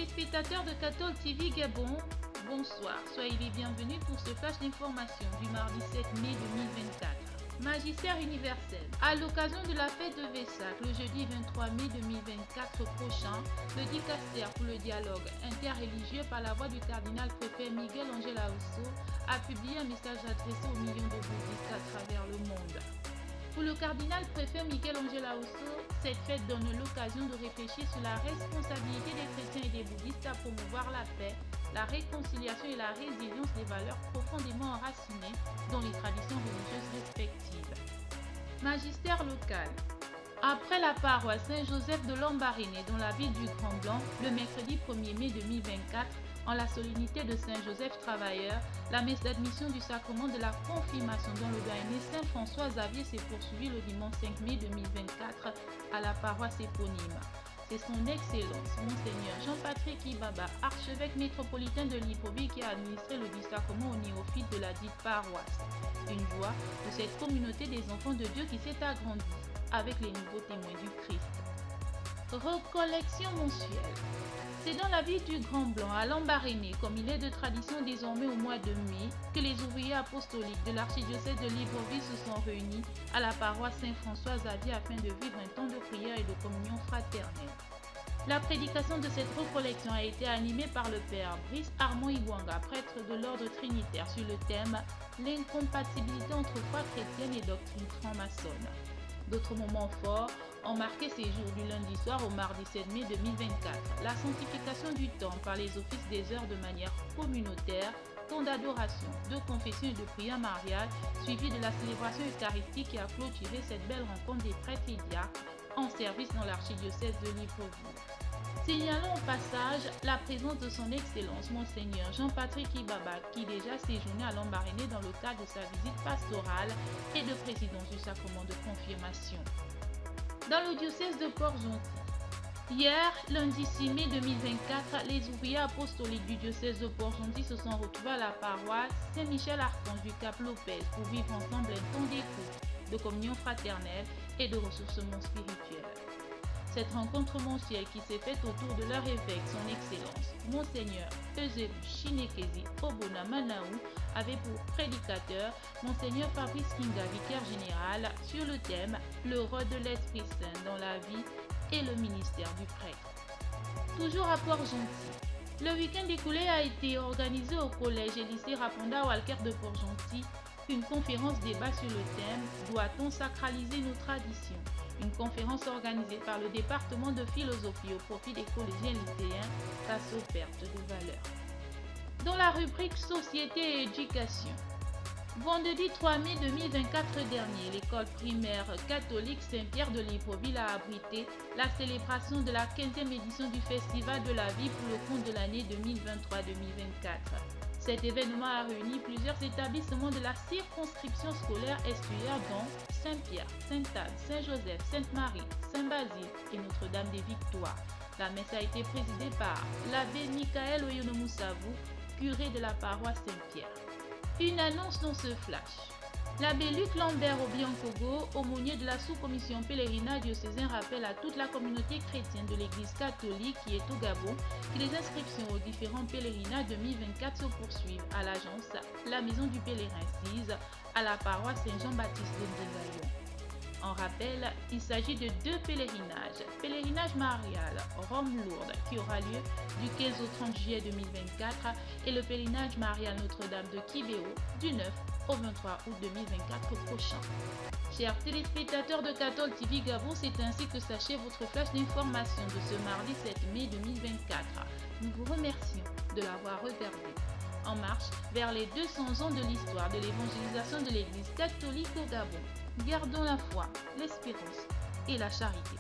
téléspectateurs de Cathol TV Gabon, bonsoir. Soyez les bienvenus pour ce flash d'information du mardi 7 mai 2024. Magistère universel. À l'occasion de la fête de Vesak, le jeudi 23 mai 2024 prochain, le dicaster pour le dialogue interreligieux par la voix du cardinal préfet Miguel Angel Aousso a publié un message adressé aux millions de bouddhistes à travers le monde. Pour le cardinal préfet Miguel Angel Aousso, cette fête donne l'occasion de réfléchir sur la responsabilité des chrétiens et des bouddhistes à promouvoir la paix, la réconciliation et la résilience des valeurs profondément enracinées dans les traditions religieuses respectives. Magistère local. Après la paroisse Saint-Joseph de Lambaréné dans la ville du Grand Blanc, le mercredi 1er mai 2024, en la solennité de Saint-Joseph Travailleur, la messe d'admission du sacrement de la confirmation dans le doyenné Saint-François Xavier s'est poursuivie le dimanche 5 mai 2024 à la paroisse éponyme. C'est son Excellence, Monseigneur Jean-Patrick Ibaba, archevêque métropolitain de Libreville, qui a administré le dit sacrement aux néophytes de la dite paroisse. Une voix de cette communauté des enfants de Dieu qui s'est agrandie avec les nouveaux témoins du Christ. Recollection mensuelle. C'est dans la ville du Grand Blanc, à Lambaréné, comme il est de tradition désormais au mois de mai, que les ouvriers apostoliques de l'archidiocèse de Libreville se sont réunis à la paroisse Saint-François Xavier afin de vivre un temps de prière et de communion fraternelle. La prédication de cette recollection a été animée par le père Brice Armand Iwanga, prêtre de l'ordre trinitaire, sur le thème « L'incompatibilité entre foi chrétienne et doctrine franc-maçonne ». D'autres moments forts ont marqué ces jours du lundi soir au mardi 7 mai 2024. La sanctification du temps par les offices des heures de manière communautaire, temps d'adoration, de confession et de prière mariale, suivi de la célébration eucharistique qui a clôturé cette belle rencontre des prêtres et diacres en service dans l'archidiocèse de Libreville. Signalons au passage la présence de son Excellence Monseigneur Jean-Patrick Ibaba, qui déjà séjournait à Lambaréné dans le cadre de sa visite pastorale et de présidence du sacrement de confirmation. Dans le diocèse de Port-Gentil, hier, lundi 6 mai 2024, les ouvriers apostoliques du diocèse de Port-Gentil se sont retrouvés à la paroisse Saint-Michel-Archange du Cap Lopez pour vivre ensemble un temps d'écoute, de communion fraternelle et de ressourcement spirituel. Cette rencontre mensuelle qui s'est faite autour de leur évêque, son Excellence, Monseigneur Eusebius Chinekezi Obona Manaou, avait pour prédicateur Monseigneur Fabrice Kinga, vicaire général, sur le thème « Le rôle de l'Esprit Saint dans la vie et le ministère du prêtre ». Toujours à Port-Gentil, le week-end écoulé a été organisé au collège et lycée Raponda Walker de Port-Gentil une conférence débat sur le thème « Doit-on sacraliser nos traditions ?» Une conférence organisée par le département de philosophie au profit des collégiens lycéens face aux pertes de valeur. Dans la rubrique Société et éducation, vendredi 3 mai 2024 dernier, l'école primaire catholique Saint-Pierre de Libreville a abrité la célébration de la 15e édition du Festival de la vie pour le compte de l'année 2023-2024. Cet événement a réuni plusieurs établissements de la circonscription scolaire estuaire dont Saint-Pierre, Sainte-Anne, Saint-Joseph, Sainte-Marie, Saint-Basile et Notre-Dame-des-Victoires. La messe a été présidée par l'abbé Michael Oyonomoussavou, curé de la paroisse Saint-Pierre. Une annonce dans ce flash. L'abbé Luc Lambert Obiankogo, aumônier de la sous-commission pèlerinage diocésain, rappelle à toute la communauté chrétienne de l'Église catholique qui est au Gabon que les inscriptions aux différents pèlerinages 2024 se poursuivent à l'agence La Maison du Pèlerin 6 à la paroisse Saint-Jean-Baptiste de Ndégaillon. En rappel, il s'agit de deux pèlerinages. Pèlerinage marial Rome-Lourdes qui aura lieu du 15 au 30 juillet 2024 et le pèlerinage marial Notre-Dame de Kibéo du 9 au 23 août 2024 prochain. Chers téléspectateurs de Cathol TV Gabon, c'est ainsi que s'achève votre flash d'information de ce mardi 7 mai 2024. Nous vous remercions de l'avoir regardé. En marche vers les 200 ans de l'histoire de l'évangélisation de l'Église catholique au Gabon. Gardons la foi, l'espérance et la charité.